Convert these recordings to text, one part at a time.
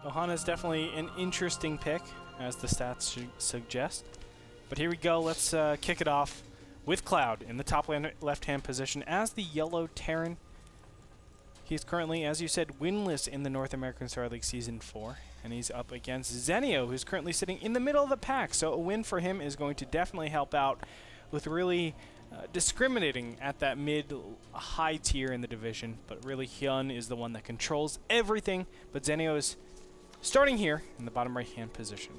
Ohana is definitely an interesting pick, as the stats suggest. But here we go. Let's kick it off with Cloud in the top left-hand position as the yellow Terran. He's currently, as you said, winless in the North American Star League Season 4. And he's up against Zenio, who's currently sitting in the middle of the pack. So a win for him is going to definitely help out with really discriminating at that mid-high tier in the division. But really, Hyun is the one that controls everything. But Zenio is starting here in the bottom right-hand position.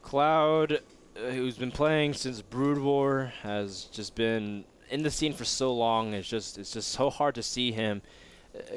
Cloud, who's been playing since Brood War, has just been in the scene for so long. It's just so hard to see him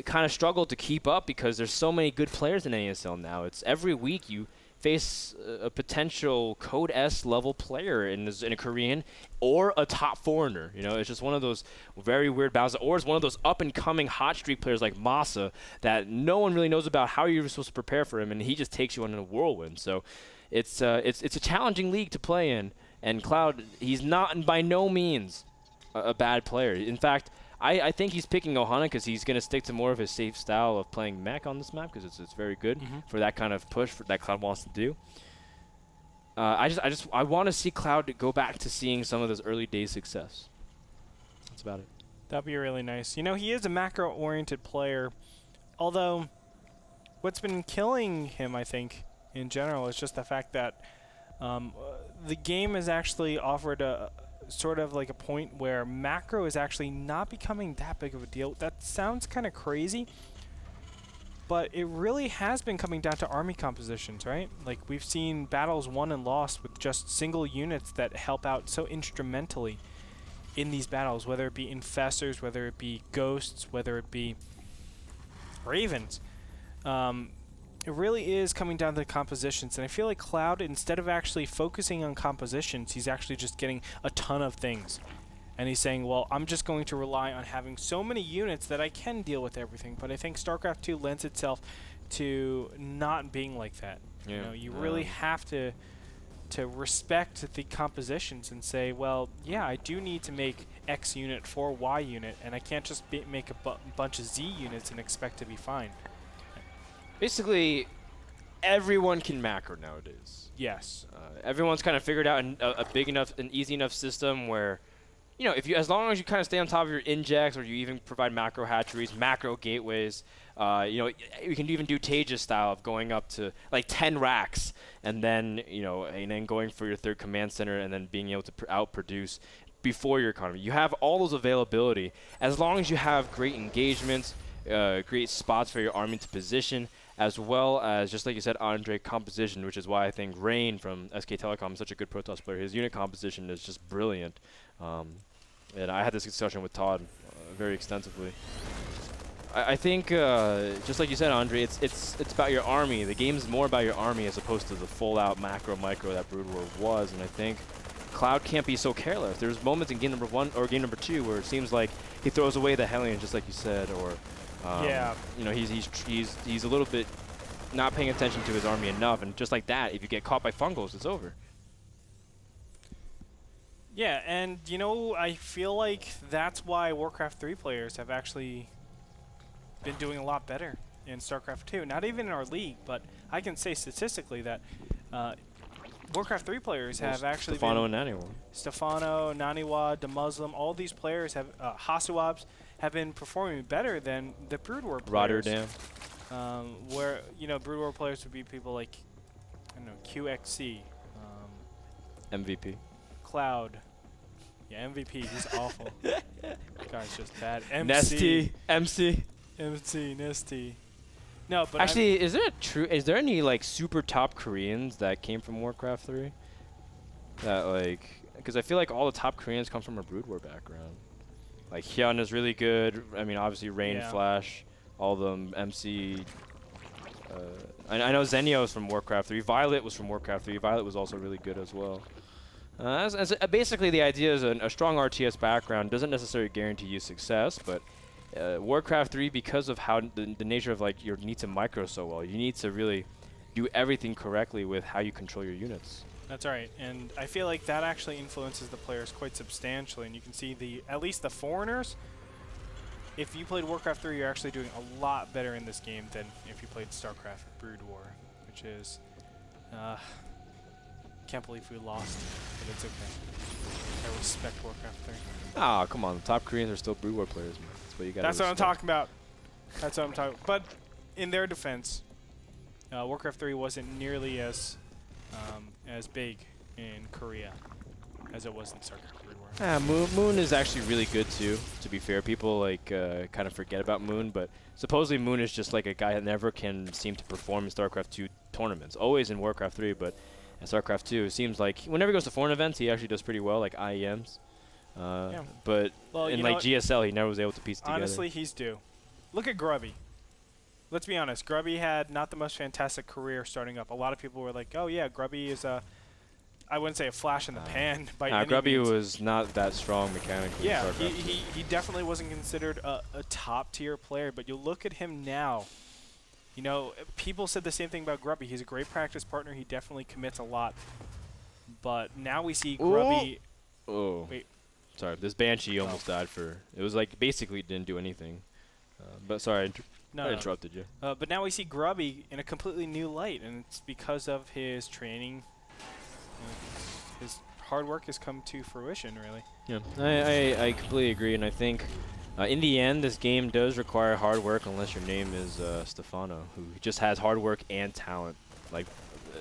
kind of struggle to keep up because there's so many good players in NASL now. It's every week you face a potential Code S level player in a Korean or a top foreigner. You know, it's just one of those very weird battles. Or it's one of those up and coming hot streak players like Masa that no one really knows about how you're supposed to prepare for him, and he just takes you on in a whirlwind. So it's a challenging league to play in, and Cloud, he's not by no means a bad player. In fact, I think he's picking Ohana because he's going to stick to more of his safe style of playing mech on this map because it's very good for that kind of push that Cloud wants to do. I want to see Cloud go back to seeing some of those early days success. That's about it. That'd be really nice. You know, he is a macro-oriented player, although what's been killing him, I think, in general, is just the fact that the game has actually offered a sort of like a point where macro is actually not becoming that big of a deal. That sounds kind of crazy, but it really has been coming down to army compositions, right? Like, we've seen battles won and lost with just single units that help out so instrumentally in these battles, whether it be infestors, whether it be ghosts, whether it be ravens. It really is coming down to the compositions, and I feel like Cloud, instead of actually focusing on compositions, he's actually just getting a ton of things. And he's saying, well, I'm just going to rely on having so many units that I can deal with everything. But I think StarCraft 2 lends itself to not being like that. Yeah. You know, you really have to respect the compositions and say, well, yeah, I do need to make X unit for Y unit, and I can't just make a bunch of Z units and expect to be fine. Basically, everyone can macro nowadays. Yes. Everyone's kind of figured out a big enough, an easy enough system where, you know, as long as you kind of stay on top of your injects, or you even provide macro hatcheries, macro gateways, you know, you can even do Tejas style of going up to like 10 racks, and then, you know, and then going for your third command center, and then being able to outproduce before your economy. You have all those availability as long as you have great engagements, great spots for your army to position, as well as, just like you said, Andre, composition, which is why I think Rain from SK Telecom is such a good Protoss player. His unit composition is just brilliant. And I had this discussion with Todd very extensively. I think, just like you said, Andre, it's about your army. The game is more about your army as opposed to the full-out macro-micro that Brood War was, and I think Cloud can't be so careless. There's moments in game number 1 or game number 2 where it seems like he throws away the Hellion, just like you said, or you know, he's a little bit not paying attention to his army enough, and just like that, if you get caught by fungals, it's over. Yeah, and you know, I feel like that's why Warcraft 3 players have actually been doing a lot better in StarCraft 2. Not even in our league, but I can say statistically that Warcraft 3 players have actually Stefano and Naniwa. Stefano, Naniwa, the Muslim, all these players have Hasuabs have been performing better than the Brood War players. Rotterdam. Where, you know, Brood War players would be people like, I don't know, QXC. MVP. Cloud. Yeah, MVP, he's awful. Guy's just bad. Nesty. MC. Nesty. No, but actually, is there any like super top Koreans that came from Warcraft 3? That like, because I feel like all the top Koreans come from a Brood War background. Like Hyun is really good. I mean, obviously Rain, Flash, all of them. MC. I know Zenio is from Warcraft 3. Violet was from Warcraft 3. Violet was also really good as well. Basically, the idea is a strong RTS background doesn't necessarily guarantee you success, but Warcraft 3, because of how the nature of like your need to micro so well, you need to really do everything correctly with how you control your units. That's right, and I feel like that actually influences the players quite substantially, and you can see at least the foreigners if you played Warcraft 3, you're actually doing a lot better in this game than if you played StarCraft Brood War, which is, can't believe we lost, but it's okay. I respect Warcraft 3. Ah, come on, the top Koreans are still Brood War players, man. That's what you got. That's what I'm talking about. That's what I'm talking about. But in their defense, Warcraft 3 wasn't nearly as big in Korea as it was in StarCraft Brood War. Yeah, Moon is actually really good too. To be fair, people like kind of forget about Moon, but supposedly Moon is just like a guy that never can seem to perform in StarCraft 2 tournaments. Always in Warcraft 3, but in StarCraft 2, it seems like whenever he goes to foreign events, he actually does pretty well, like IEMs. But in like GSL, he never was able to piece it together. Honestly, he's due. Look at Grubby. Let's be honest. Grubby had not the most fantastic career starting up. A lot of people were like, "Oh yeah, Grubby is a." I wouldn't say a flash in the pan by any Grubby means. was not that strong mechanically. Yeah, he definitely wasn't considered a top tier player. But you look at him now. You know, people said the same thing about Grubby. He's a great practice partner. He definitely commits a lot. But now we see Grubby. Oh. Wait. Sorry, this Banshee almost died for. It was like basically didn't do anything. But sorry, I interrupted you. But now we see Grubby in a completely new light, and it's because of his training. His hard work has come to fruition, really. Yeah, I completely agree, and I think in the end, this game does require hard work unless your name is Stefano, who just has hard work and talent. Like,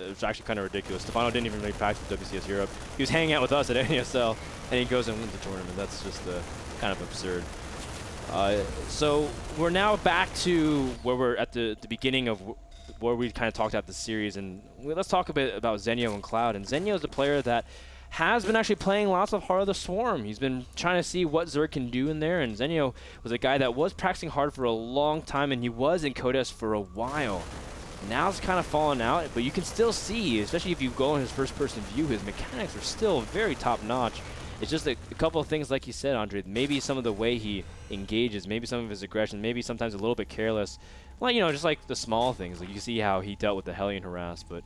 it's actually kind of ridiculous. Stefano didn't even really practice WCS Europe. He was hanging out with us at NASL, and he goes and wins the tournament. That's just kind of absurd. So we're now back to where we're at the beginning of where we kind of talked about the series, and let's talk a bit about Zenio and Cloud. And Zenio is a player that has been actually playing lots of Heart of the Swarm. He's been trying to see what Zerg can do in there, and Zenio was a guy that was practicing hard for a long time, and he was in Codes for a while. Now it's kind of fallen out, but you can still see, especially if you go in his first-person view, his mechanics are still very top-notch. It's just a couple of things, like you said, Andre. Maybe some of the way he engages, maybe some of his aggression, maybe sometimes a little bit careless. Like, you know, just like the small things. Like you see how he dealt with the Hellion harass, but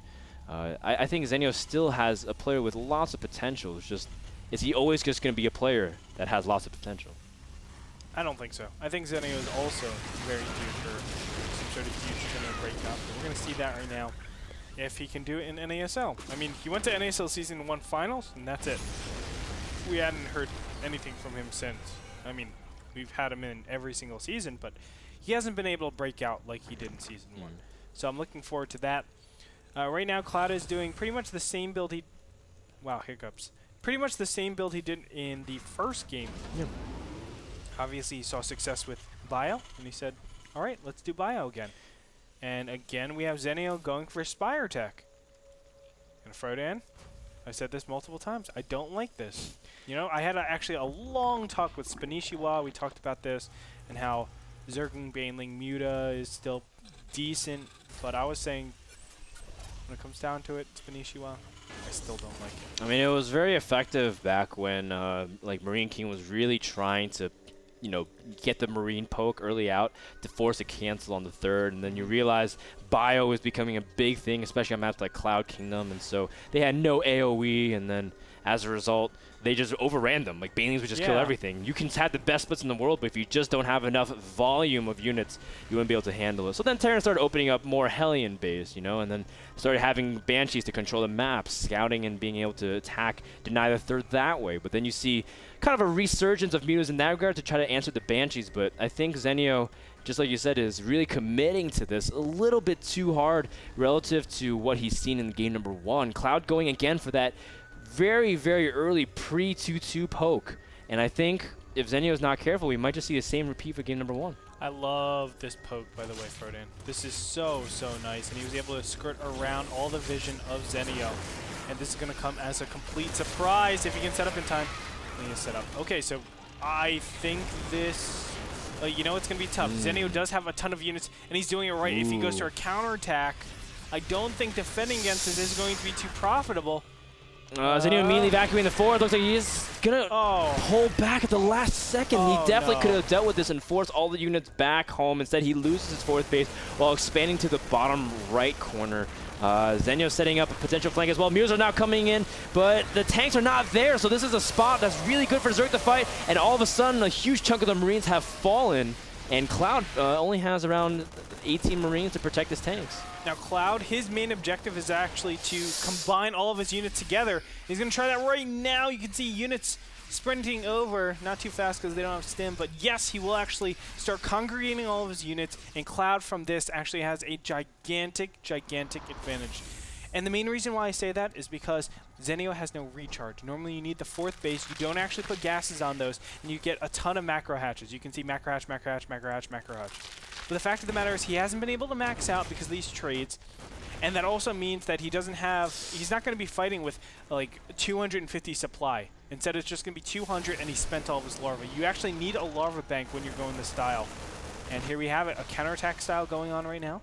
I think Zenio still has a player with lots of potential. It's just, is he always just going to be a player that has lots of potential? I don't think so. I think Zenio is also very due for some sort of huge tournament breakout. We're going to see that right now if he can do it in NASL. I mean, he went to NASL Season 1 Finals, and that's it. We hadn't heard anything from him since. I mean, we've had him in every single season, but he hasn't been able to break out like he did in Season 1. So I'm looking forward to that. Right now, Cloud is doing pretty much the same build he... Wow, hiccups. Pretty much the same build he did in the first game. Yep. Obviously, he saw success with Bio, and he said, all right, let's do Bio again. And again, we have Zenio going for Spire Tech. And Frodan, I said this multiple times, I don't like this. You know, I had actually a long talk with Spanishiwa. We talked about this and how Zergling, Baneling, Muta is still decent, but I was saying when it comes down to it, Spanishiwa, I still don't like it. I mean, it was very effective back when like Marine King was really trying to, you know, get the Marine poke early out to force a cancel on the third, and then you realize Bio was becoming a big thing, especially on maps like Cloud Kingdom, and so they had no AoE, and then as a result, they just overran them. Like, Banelings would just kill everything. You can have the best splits in the world, but if you just don't have enough volume of units, you wouldn't be able to handle it. So then Terran started opening up more Hellion base, you know, and then started having Banshees to control the maps, scouting and being able to attack, deny the third that way. But then you see kind of a resurgence of Mutas in that regard to try to answer the Banshees, but I think Zenio, just like you said, is really committing to this a little bit too hard relative to what he's seen in game number 1. Cloud going again for that very, very early pre-2-2 poke. And I think if Zenio is not careful, we might just see the same repeat for game number 1. I love this poke, by the way, Frodan. This is so, so nice. And he was able to skirt around all the vision of Zenio. And this is going to come as a complete surprise if he can set up in time. And he is set up. Okay, so I think this... you know it's going to be tough. Zenio does have a ton of units, and he's doing it right. If he goes to a counterattack, I don't think defending against this is going to be too profitable. Zenio immediately evacuating the forward. Looks like he's going to pull back at the last second. He definitely could have dealt with this and forced all the units back home. Instead, he loses his fourth base while expanding to the bottom right corner. Zenio setting up a potential flank as well. Mutas are now coming in, but the tanks are not there. So this is a spot that's really good for Zerg to fight. And all of a sudden, a huge chunk of the Marines have fallen. And Cloud only has around 18 Marines to protect his tanks. Now Cloud, his main objective is actually to combine all of his units together. He's going to try that right now. You can see units sprinting over, not too fast because they don't have stim, but yes, he will actually start congregating all of his units, and Cloud from this actually has a gigantic advantage. And the main reason why I say that is because Zenio has no recharge. Normally you need the 4th base, you don't actually put gases on those, and you get a ton of macro hatches. You can see macro hatch, macro hatch, macro hatch, macro hatch. But the fact of the matter is he hasn't been able to max out because of these trades, and that also means that he doesn't have, he's not going to be fighting with like 250 supply. Instead it's just going to be 200 and he spent all of his larvae. You actually need a larva bank when you're going this style. And here we have it, a counterattack style going on right now.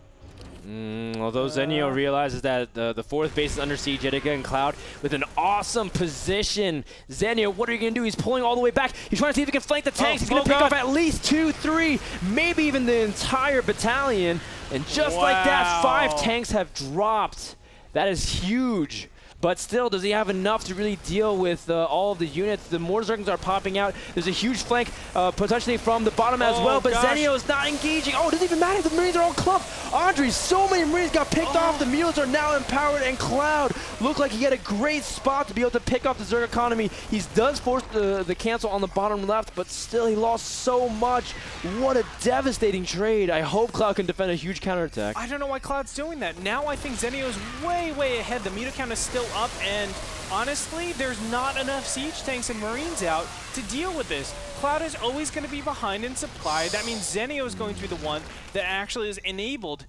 Although Zenio realizes that the 4th base is under siege yet again, Cloud with an awesome position. Zenio, what are you going to do? He's pulling all the way back. He's trying to see if he can flank the tanks. He's going to pick off at least 2, 3, maybe even the entire battalion. And just like that, 5 tanks have dropped. That is huge. But still, does he have enough to really deal with all of the units? The mortar circles are popping out. There's a huge flank potentially from the bottom as well, but Zenio is not engaging. Oh, it doesn't even matter. The Marines are all clumped. Andre, so many Marines got picked off. The mules are now empowered, and Cloud looked like he had a great spot to be able to pick off the Zerg economy. He does force the cancel on the bottom left, but still he lost so much. What a devastating trade. I hope Cloud can defend a huge counterattack. I don't know why Cloud's doing that. Now I think Zenio is way ahead. The meter count is still up, and honestly, there's not enough siege tanks and Marines out to deal with this. Cloud is always going to be behind in supply. That means Zenio is going to be the one that actually is enabled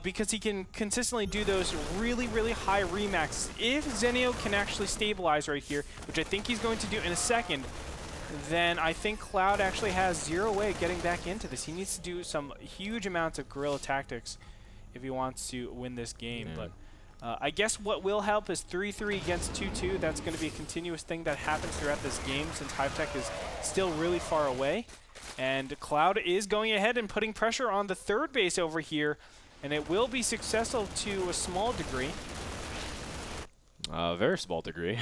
because he can consistently do those really high remaxes. If Zenio can actually stabilize right here, which I think he's going to do in a second, then I think Cloud actually has zero way of getting back into this. He needs to do some huge amounts of guerrilla tactics if he wants to win this game. But I guess what will help is 3-3 against 2-2. That's going to be a continuous thing that happens throughout this game since HiveTech is still really far away. And Cloud is going ahead and putting pressure on the 3rd base over here, and it will be successful to a small degree. A very small degree.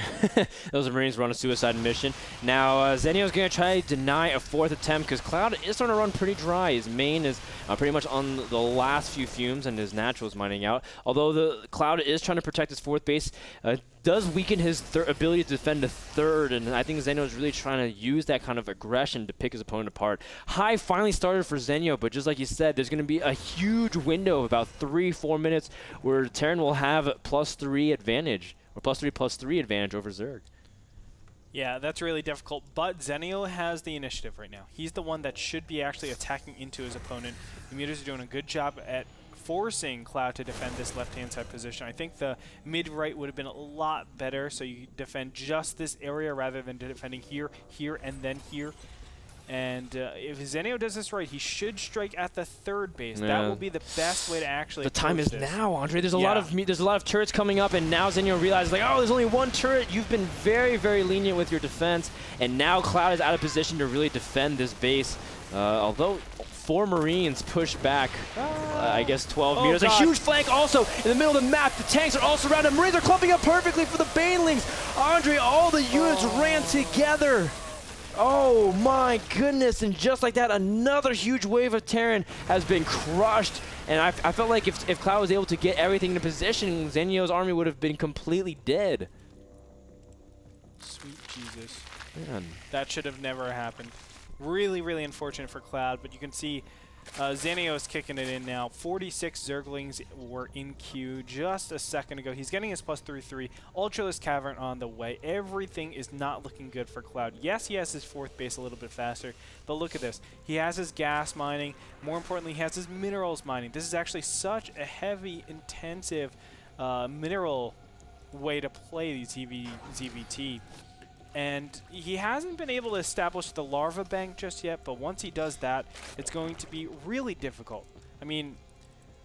Those Marines run a suicide mission. Now, Zenio's going to try to deny a 4th attempt because Cloud is starting to run pretty dry. His main is pretty much on the last few fumes, and his natural is mining out. Although the Cloud is trying to protect his 4th base, does weaken his ability to defend the 3rd, and I think Zenio is really trying to use that kind of aggression to pick his opponent apart. Hive finally started for Zenio, but just like you said, there's going to be a huge window of about 3-4 minutes where Terran will have +3 advantage. Or +3/+3 advantage over Zerg. Yeah, that's really difficult, but Zenio has the initiative right now. He's the one that should be actually attacking into his opponent. The Mutas are doing a good job at forcing Cloud to defend this left-hand side position. I think the mid-right would have been a lot better, so you defend just this area rather than defending here, here, and then here. And if Zenio does this right, he should strike at the 3rd base. That will be the best way to actually. The time is now, Andre. There's a lot of turrets coming up, and now Zenio realizes like, oh, there's only 1 turret. You've been very lenient with your defense, and now Cloud is out of position to really defend this base. Although 4 Marines push back, I guess 12 meters. A huge flank also in the middle of the map. The tanks are all surrounded. Marines are clumping up perfectly for the Banelings. Andre, all the units ran together. Oh my goodness, and just like that, another huge wave of Terran has been crushed. And I felt like if Cloud was able to get everything in position, Zenio's army would have been completely dead. Sweet Jesus. Man. That should have never happened. Really unfortunate for Cloud, but you can see Zenio is kicking it in now. 46 Zerglings were in queue just a second ago. He's getting his +3/3. Ultralisk Cavern on the way. Everything is not looking good for Cloud. Yes, he has his 4th base a little bit faster, but look at this. He has his gas mining. More importantly, he has his minerals mining. This is actually such a heavy, intensive mineral way to play these ZVT. And he hasn't been able to establish the larva bank just yet, but once he does that, it's going to be really difficult. I mean,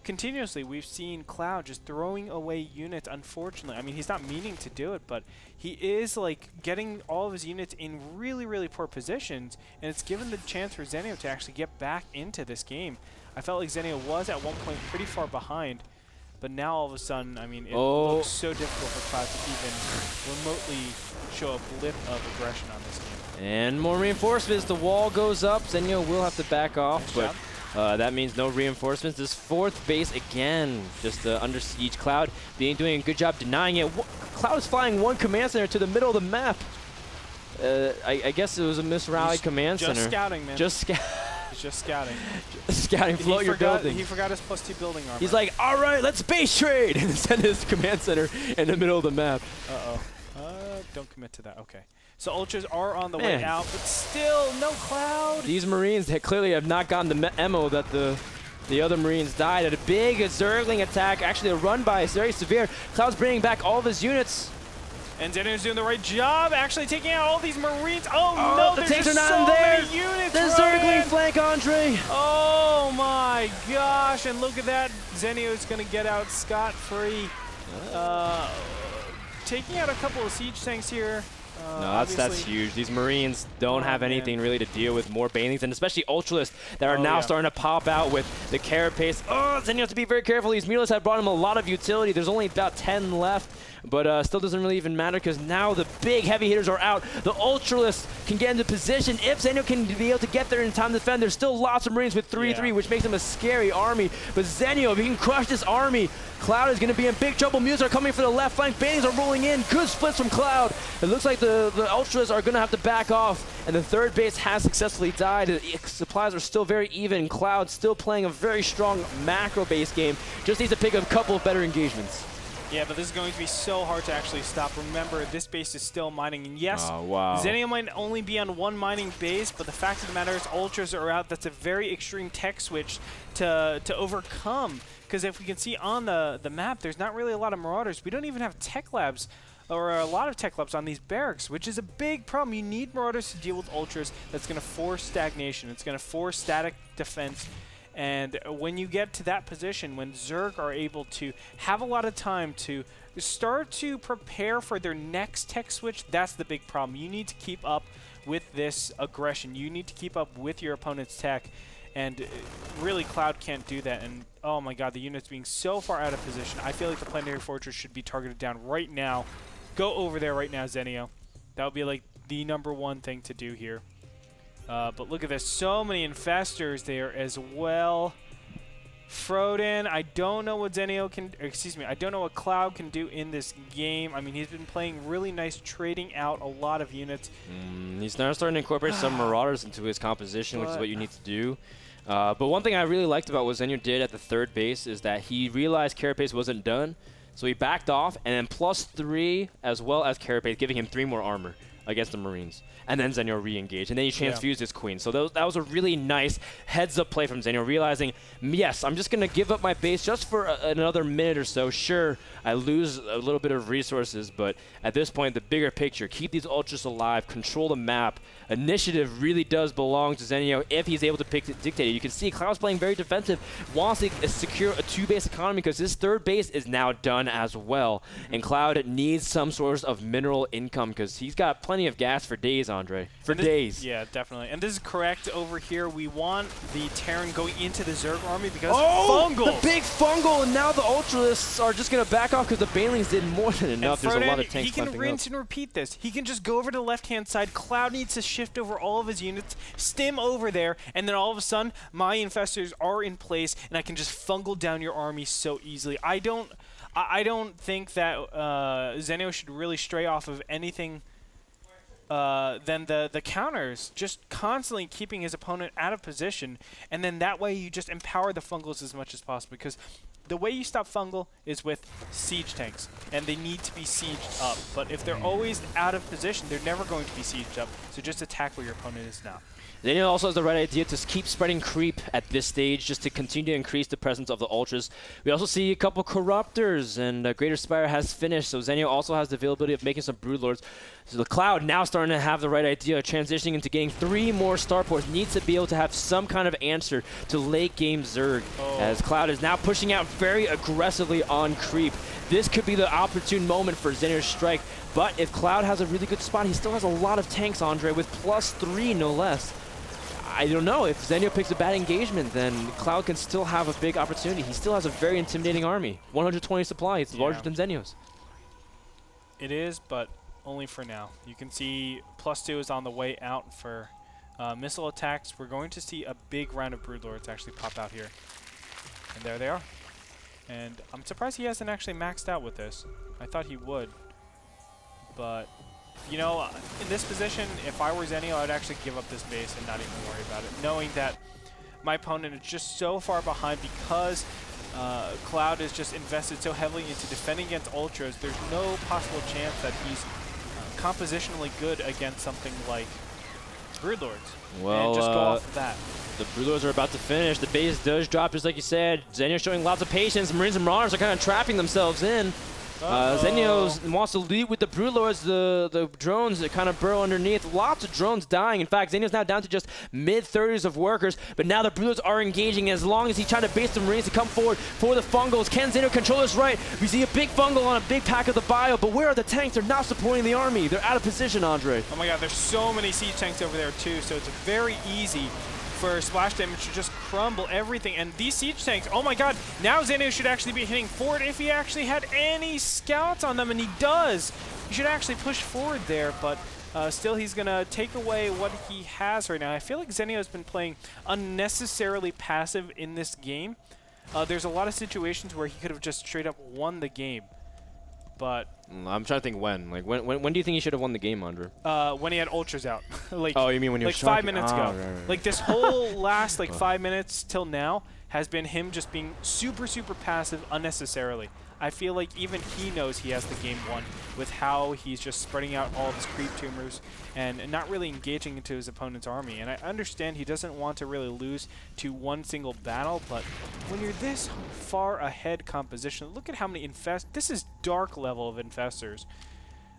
continuously we've seen Cloud just throwing away units, unfortunately. I mean, he's not meaning to do it, but he is like getting all of his units in really poor positions, and it's given the chance for Zenio to actually get back into this game. I felt like Zenio was at one point pretty far behind, but now all of a sudden, I mean, it looks so difficult for Cloud to even remotely show a blip of aggression on this game. And more reinforcements. The wall goes up. Zenio will have to back off, but That means no reinforcements. This fourth base again, just under siege. Cloud doing a good job denying it. Cloud is flying one command center to the middle of the map. I guess it was a misrallied command center. Just scouting, man. Just scout. He's just scouting. Scouting, float your building. He forgot his +2 building armor. He's like, all right, let's base trade, and send his command center in the middle of the map. Uh-oh. Don't commit to that. Okay. So Ultras are on the way out, but still no Cloud. These Marines clearly have not gotten the memo that the other Marines died at a big Zergling attack. Actually, a run by is very severe. Cloud's bringing back all of his units. And Zenio's doing the right job, actually taking out all these Marines. Oh no, the there's tanks are just not so there. many units. The Zergling flank, Andre. Oh my gosh, and look at that. Zenio's going to get out scot-free. Taking out a couple of siege tanks here. No, that's huge. These Marines don't have anything really to deal with more banelings, and especially Ultralists that are now starting to pop out with the Carapace. Oh, Zenio has to be very careful. These Mutalists have brought him a lot of utility. There's only about 10 left, but still doesn't really even matter because now the big heavy hitters are out. The Ultralists can get into position. If Zenio can be able to get there in time to defend, there's still lots of Marines with 3-3, which makes him a scary army. But Zenio, if he can crush this army, Cloud is going to be in big trouble. Mutalists are coming for the left flank. Banelings are rolling in. Good splits from Cloud. It looks like the Ultras are going to have to back off, and the third base has successfully died. The supplies are still very even. Cloud still playing a very strong macro-based game. Just needs to pick up a couple of better engagements. Yeah, but this is going to be so hard to actually stop. Remember, this base is still mining, and yes, Zenio might only be on one mining base, but the fact of the matter is Ultras are out. That's a very extreme tech switch to overcome, because if we can see on the map, there's not really a lot of Marauders. We don't even have tech labs, or a lot of tech labs on these barracks, which is a big problem. You need Marauders to deal with Ultras. That's going to force stagnation. It's going to force static defense. And when you get to that position, when Zerg are able to have a lot of time to start to prepare for their next tech switch, that's the big problem. You need to keep up with this aggression. You need to keep up with your opponent's tech. And really, Cloud can't do that. And oh my god, the unit's being so far out of position. I feel like the Planetary Fortress should be targeted down right now. Go over there right now, Zenio. That would be like the #1 thing to do here. But look at this. So many infestors there as well. Frodan, I don't know what Zenio can, excuse me, I don't know what Cloud can do in this game. I mean, he's been playing really nice, trading out a lot of units. He's now starting to incorporate some Marauders into his composition, which is what you need to do. But one thing I really liked about what Zenio did at the third base is that he realized Carapace wasn't done, so he backed off, and then +3 as well as Carapace, giving him 3 more armor against the Marines. And then Zenio re-engaged, and then he transfused his queen. So that was a really nice heads-up play from Zenio, realizing, yes, I'm just going to give up my base just for another minute or so. Sure, I lose a little bit of resources, but at this point, the bigger picture, keep these Ultras alive, control the map. Initiative really does belong to Zenio if he's able to dictate it. You can see Cloud's playing very defensive, wants to secure a 2-base economy because his third base is now done as well. And Cloud needs some source of mineral income because he's got plenty of gas for days, Andre. For days. Yeah, definitely. And this is correct over here. We want the Terran going into the Zerg army because fungal. The big fungal, and now the Ultralists are just going to back off because the Banelings did more than enough. There's a lot of tanks. He can rinse and repeat this. He can just go over to the left-hand side. Cloud needs to shift over all of his units, stim over there, and then all of a sudden, my infestors are in place, and I can just fungal down your army so easily. I don't think that Zenio should really stray off of anything than the counters, just constantly keeping his opponent out of position, and then that way you just empower the fungals as much as possible, because the way you stop fungal is with siege tanks, and they need to be sieged up. But if they're always out of position, they're never going to be sieged up, so just attack where your opponent is now. Zenio also has the right idea to keep spreading creep at this stage just to continue to increase the presence of the Ultras. We also see a couple Corruptors, and Greater Spire has finished, so Zenio also has the availability of making some Broodlords. So the Cloud now starting to have the right idea, transitioning into getting 3 more Starports, needs to be able to have some kind of answer to late game Zerg, as Cloud is now pushing out very aggressively on creep. This could be the opportune moment for Zenio's strike, but if Cloud has a really good spot, he still has a lot of tanks, Andre, with +3 no less. I don't know. If Zenio picks a bad engagement, then Cloud can still have a big opportunity. He still has a very intimidating army. 120 supply. It's larger than Zenio's. It is, but only for now. You can see +2 is on the way out for missile attacks. We're going to see a big round of Broodlords actually pop out here. And there they are. And I'm surprised he hasn't actually maxed out with this. I thought he would. But, you know, in this position, if I were Zenio, I'd actually give up this base and not even worry about it, knowing that my opponent is just so far behind because Cloud is just invested so heavily into defending against Ultras. There's no possible chance that he's compositionally good against something like Broodlords. Well, and just go off of that. The Broodlords are about to finish. The base does drop, just like you said. Zenio showing lots of patience. Marines and Marauders are kind of trapping themselves in. Zenio wants to lead with the Broodlords. The drones that kind of burrow underneath. Lots of drones dying. In fact, Zenio's now down to just mid-30s of workers, but now the Broodlords are engaging. As long as he's trying to base the Marines to come forward for the Fungals. Can Zenio control this right? We see a big Fungal on a big pack of the bio, but where are the tanks? They're not supporting the army. They're out of position, Andre. Oh my god, there's so many siege tanks over there too, so it's very easy for splash damage to just crumble everything. And these siege tanks, oh my god, now Zenio should actually be hitting forward if he actually had any scouts on them, and he does. He should actually push forward there, but still he's going to take away what he has right now. I feel like Zenio has been playing unnecessarily passive in this game. There's a lot of situations where he could have just straight up won the game. But I'm trying to think when. Like when do you think he should have won the game, Andre? When he had Ultras out. Like, oh, you mean when he was like 5 minutes ago. Right. Like this whole last like 5 minutes till now has been him just being super passive unnecessarily. I feel like even he knows he has the game won with how he's just spreading out all of his creep tumors and not really engaging into his opponent's army. And I understand he doesn't want to really lose to one single battle, but when you're this far ahead composition, look at how many this is dark level of infestors.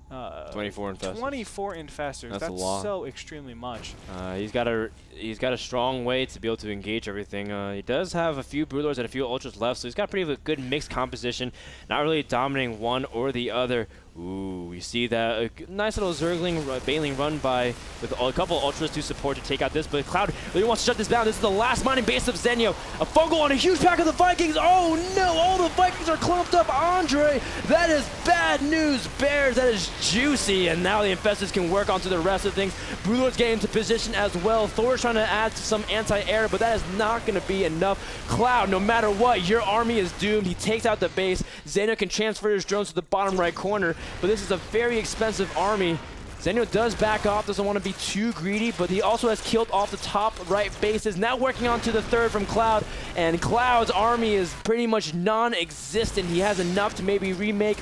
24 infestors. 24 infestors. That's a lot. So extremely much. He's got a strong way to be able to engage everything. He does have a few Broodlords and a few Ultras left, so he's got pretty good mixed composition. Not really dominating one or the other. Ooh, we see that nice little Zergling Baneling run by with a couple Ultras to support to take out this, but Cloud really wants to shut this down. This is the last mining base of Zenio. A Fungal on a huge pack of the Vikings. Oh no, all the Vikings are clumped up. Andre, that is bad news, Bears. That is juicy, and now the Infestors can work onto the rest of things. Broodlords get into position as well. Thor's trying to add some anti-air, but that is not going to be enough. Cloud, no matter what, your army is doomed. He takes out the base. Zenio can transfer his drones to the bottom right corner, but this is a very expensive army. Zenio does back off, doesn't want to be too greedy, but he also has killed off the top right bases. Now working on to the third from Cloud, and Cloud's army is pretty much non-existent. He has enough to maybe remake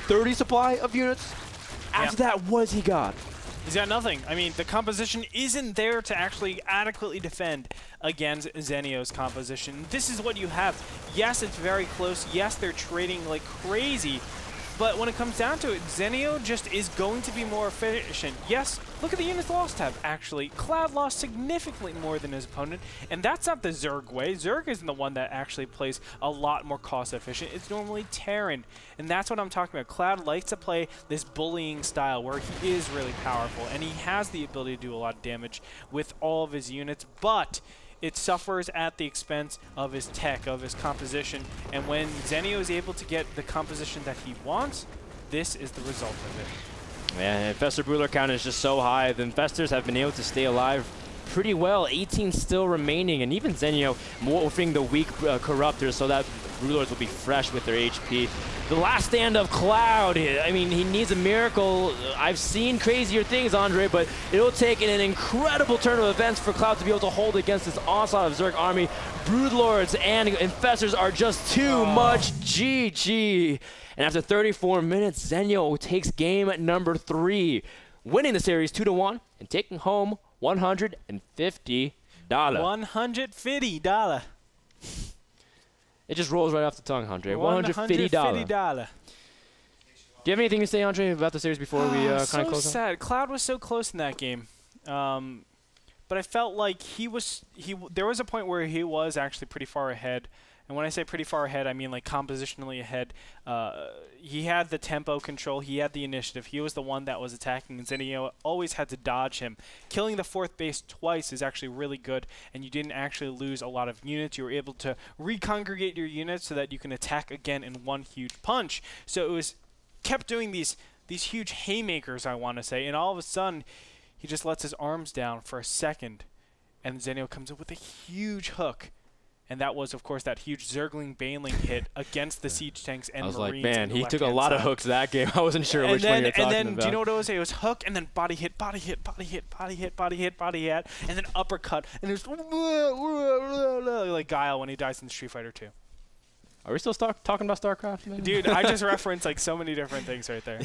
30 supply of units. After that, what has he got? He's got nothing. I mean, the composition isn't there to actually adequately defend against Zenio's composition. This is what you have. Yes, it's very close. Yes, they're trading like crazy. But when it comes down to it, Zenio just is going to be more efficient. Yes, look at the units lost tab, actually. Cloud lost significantly more than his opponent, and that's not the Zerg way. Zerg isn't the one that actually plays a lot more cost efficient. It's normally Terran, and that's what I'm talking about. Cloud likes to play this bullying style where he is really powerful, and he has the ability to do a lot of damage with all of his units, but it suffers at the expense of his tech, of his composition, and when Zenio is able to get the composition that he wants, this is the result of it. Yeah, Infestor Broodlord count is just so high. The Infestors have been able to stay alive pretty well. 18 still remaining, and even Zenio morphing the weak Corruptors so that Broodlords will be fresh with their HP. The last stand of Cloud, I mean, he needs a miracle. I've seen crazier things, Andre, but it'll take an incredible turn of events for Cloud to be able to hold against this onslaught of Zerg army. Broodlords and Infestors are just too much. GG. And after 34 minutes, Zenio takes game number 3, winning the series 2-1 and taking home $150. $150. It just rolls right off the tongue, Andre. $150. Do you have anything to say, Andre, about the series before we kind of close out? So sad. Cloud was so close in that game. But I felt like there was a point where he was actually pretty far ahead. And when I say pretty far ahead, I mean like compositionally ahead. He had the tempo control. He had the initiative. He was the one that was attacking. And Zenio always had to dodge him. Killing the 4th base twice is actually really good. And you didn't actually lose a lot of units. You were able to recongregate your units so that you can attack again in one huge punch. So it was kept doing these huge haymakers, I want to say. And all of a sudden, he just lets his arms down for a second, and Zenio comes up with a huge hook. And that was, of course, that huge Zergling Baneling hit against the siege tanks and Marines. I was like, man, he took a lot side. of hooks that game. I wasn't sure which one you're talking about. And then, do you know what it was? It was hook, and then body hit, body hit, body hit, body hit, body hit, body hit, and then uppercut. And it was like Guile when he dies in Street Fighter 2. Are we still talking about StarCraft? Man? Dude, I just referenced like so many different things right there.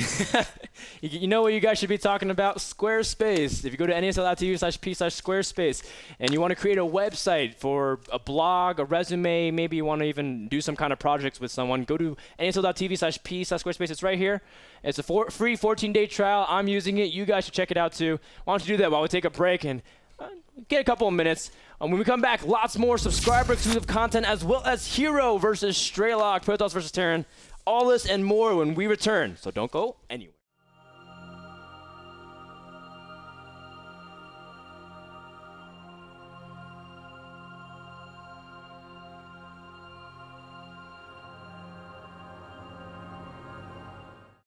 You know what you guys should be talking about? Squarespace. If you go to nasl.tv/p/squarespace and you want to create a website for a blog, a resume, maybe you want to even do some kind of projects with someone, go to nasl.tv/p/squarespace. It's right here. It's a free 14-day trial. I'm using it. You guys should check it out too. Why don't you do that while we take a break and get a couple of minutes. When we come back, lots more subscriber exclusive content as well as Hero versus Straylock, Protoss versus Terran. All this and more when we return. So don't go anywhere.